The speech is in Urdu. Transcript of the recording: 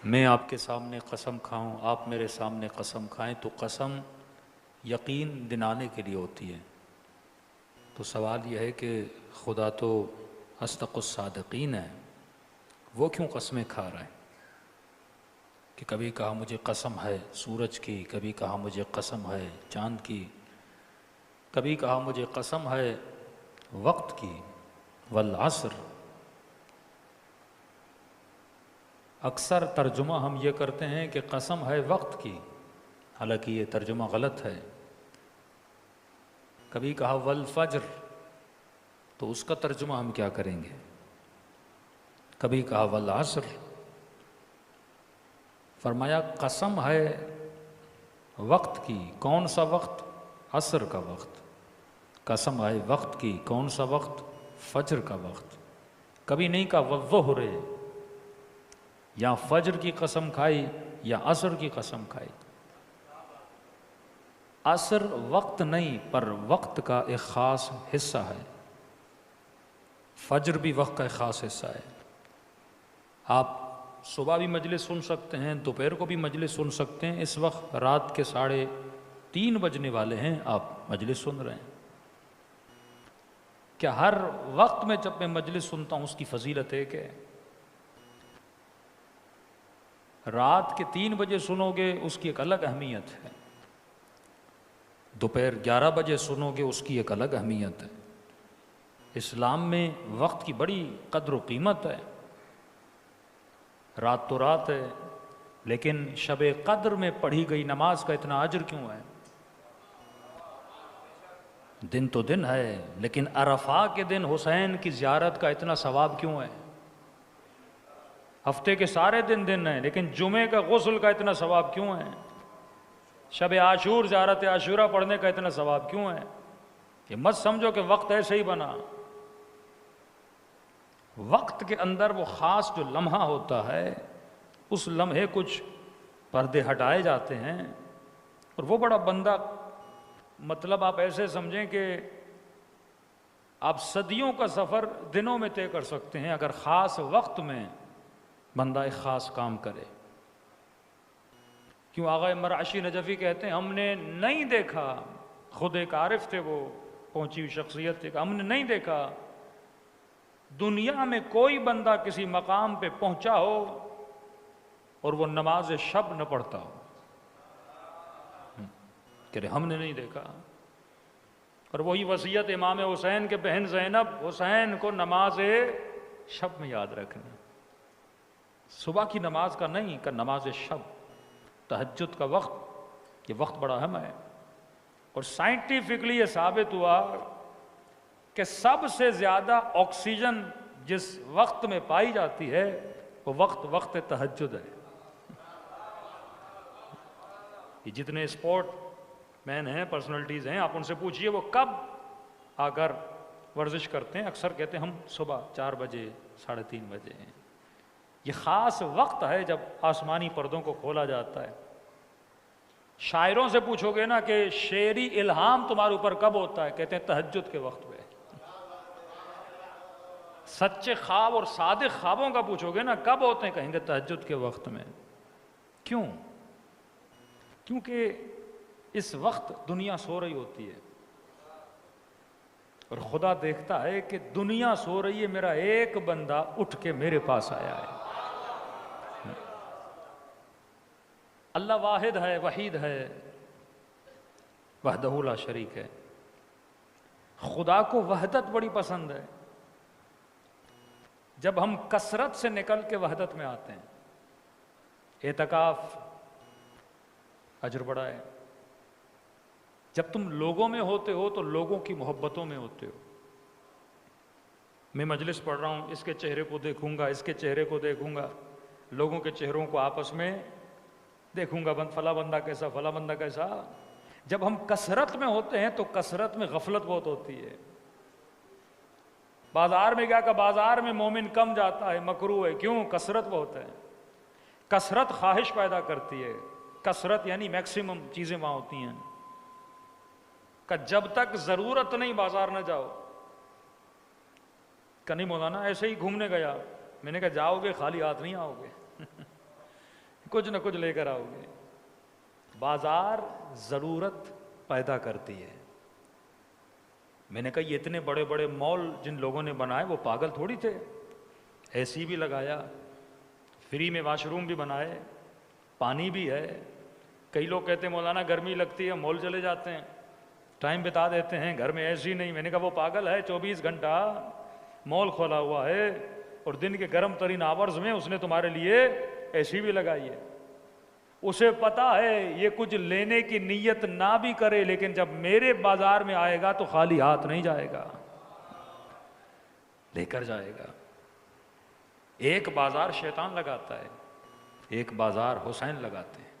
میں آپ کے سامنے قسم کھاؤں، آپ میرے سامنے قسم کھائیں تو قسم یقین دلانے کے لیے ہوتی ہے۔ تو سوال یہ ہے کہ خدا تو اصدق الصادقین ہے، وہ کیوں قسمیں کھا رہا ہے؟ کہ کبھی کہا مجھے قسم ہے سورج کی، کبھی کہا مجھے قسم ہے چاند کی، کبھی کہا مجھے قسم ہے وقت کی، والعصر۔ اکثر ترجمہ ہم یہ کرتے ہیں کہ قسم ہے وقت کی، حالانکہ یہ ترجمہ غلط ہے۔ کبھی کہا والفجر، تو اس کا ترجمہ ہم کیا کریں گے؟ کبھی کہا والعصر، فرمایا قسم ہے وقت کی، کون سا وقت؟ عصر کا وقت۔ قسم ہے وقت کی، کون سا وقت؟ فجر کا وقت۔ کبھی نہیں کہا والظہر، یا فجر کی قسم کھائی یا عصر کی قسم کھائی۔ عصر وقت نہیں، پر وقت کا ایک خاص حصہ ہے۔ فجر بھی وقت کا ایک خاص حصہ ہے۔ آپ صبح بھی مجلس سن سکتے ہیں، دوپہر کو بھی مجلس سن سکتے ہیں۔ اس وقت رات کے 3:30 بجنے والے ہیں، آپ مجلس سن رہے ہیں۔ کیا ہر وقت میں جب میں مجلس سنتا ہوں اس کی فضیلت ایک ہے؟ رات کے 3 بجے سنو گے اس کی ایک الگ اہمیت ہے، دوپہر 11 بجے سنو گے اس کی ایک الگ اہمیت ہے۔ اسلام میں وقت کی بڑی قدر و قیمت ہے۔ رات تو رات ہے، لیکن شب قدر میں پڑھی گئی نماز کا اتنا اجر کیوں ہے؟ دن تو دن ہے، لیکن عرفہ کے دن حسین کی زیارت کا اتنا ثواب کیوں ہے؟ ہفتے کے سارے دن ہیں، لیکن جمعے کا غسل کا اتنا ثواب کیوں ہے؟ شب عاشور زیارت عاشورہ پڑھنے کا اتنا ثواب کیوں ہے؟ یہ مت سمجھو کہ وقت ایسے ہی بنا۔ وقت کے اندر وہ خاص جو لمحہ ہوتا ہے، اس لمحے کچھ پردے ہٹائے جاتے ہیں، اور وہ بڑا بندہ، مطلب آپ ایسے سمجھیں کہ آپ صدیوں کا سفر دنوں میں طے کر سکتے ہیں اگر خاص وقت میں بندہ ایک خاص کام کرے۔ کیوں آغا مرعشی نجفی کہتے ہیں ہم نے نہیں دیکھا، خود ایک عارف تھے، وہ پہنچی ہوئی شخصیت تھے، کہ ہم نے نہیں دیکھا دنیا میں کوئی بندہ کسی مقام پہ پہنچا ہو اور وہ نماز شب نہ پڑھتا ہو۔ کہ ہم نے نہیں دیکھا۔ اور وہی وصیت امام حسین کے بہن زینب، حسین کو نماز شب میں یاد رکھنا، صبح کی نماز کا نہیں، کہ نماز شب، تہجد کا وقت، یہ وقت بڑا اہم ہے۔ اور سائنٹیفکلی یہ ثابت ہوا کہ سب سے زیادہ آکسیجن جس وقت میں پائی جاتی ہے وہ وقت تہجد ہے۔ یہ جتنے اسپورٹ مین ہیں، پرسنالٹیز ہیں، آپ ان سے پوچھئے وہ کب آ کر ورزش کرتے ہیں، اکثر کہتے ہیں ہم صبح 4 بجے 3:30 بجے ہیں۔ یہ خاص وقت ہے جب آسمانی پردوں کو کھولا جاتا ہے۔ شاعروں سے پوچھو گے نا کہ شعری الہام تمہارے اوپر کب ہوتا ہے، کہتے ہیں تہجد کے وقت پہ۔ سچے خواب اور صادق خوابوں کا پوچھو گے نا کب ہوتے ہیں، کہیں گے تہجد کے وقت میں۔ کیوں؟ کیونکہ اس وقت دنیا سو رہی ہوتی ہے، اور خدا دیکھتا ہے کہ دنیا سو رہی ہے، میرا ایک بندہ اٹھ کے میرے پاس آیا ہے۔ اللہ واحد ہے، وحید ہے، وحدہ لا شریک ہے۔ خدا کو وحدت بڑی پسند ہے۔ جب ہم کثرت سے نکل کے وحدت میں آتے ہیں، اعتکاف اجر بڑا ہے۔ جب تم لوگوں میں ہوتے ہو تو لوگوں کی محبتوں میں ہوتے ہو۔ میں مجلس پڑھ رہا ہوں، اس کے چہرے کو دیکھوں گا، اس کے چہرے کو دیکھوں گا، لوگوں کے چہروں کو آپس میں دیکھوں گا، فلاں بندہ کیسا، فلاں بندہ کیسا۔ جب ہم کثرت میں ہوتے ہیں تو کثرت میں غفلت بہت ہوتی ہے۔ بازار میں گیا کہ بازار میں مومن کم جاتا ہے، مکروہ ہے، کیوں؟ کثرت بہت ہے۔ کثرت خواہش پیدا کرتی ہے، کثرت یعنی میکسیمم چیزیں وہاں ہوتی ہیں، کہ جب تک ضرورت نہیں بازار نہ جاؤ۔ کہ نہیں مولانا ایسے ہی گھومنے گیا، میں نے کہا جاؤ گے خالی ہاتھ نہیں آؤ گے۔ کچھ نہ کچھ لے کر آؤ گے. بازار ضرورت پیدا کرتی ہے. میں نے کہا یہ اتنے بڑے بڑے مال جن لوگوں نے بنائے وہ پاگل تھوڑی تھے. اے سی بھی لگایا, فری میں واش روم بھی بنائے, پانی بھی ہے. کئی لوگ کہتے ہیں مولانا گرمی لگتی ہے مال چلے جاتے ہیں, ٹائم بتا دیتے ہیں, گھر میں اے سی نہیں. میں نے کہا وہ پاگل ہے, 24 گھنٹہ مال کھولا ہوا ہے اور دن کے گرم ترین آورز میں اس نے تمہارے لیے اے سی بھی لگائی ہے. اسے پتا ہے یہ کچھ لینے کی نیت نہ بھی کرے لیکن جب میرے بازار میں آئے گا تو خالی ہاتھ نہیں جائے گا, لے کر جائے گا. ایک بازار شیطان لگاتا ہے, ایک بازار حسین لگاتے ہیں.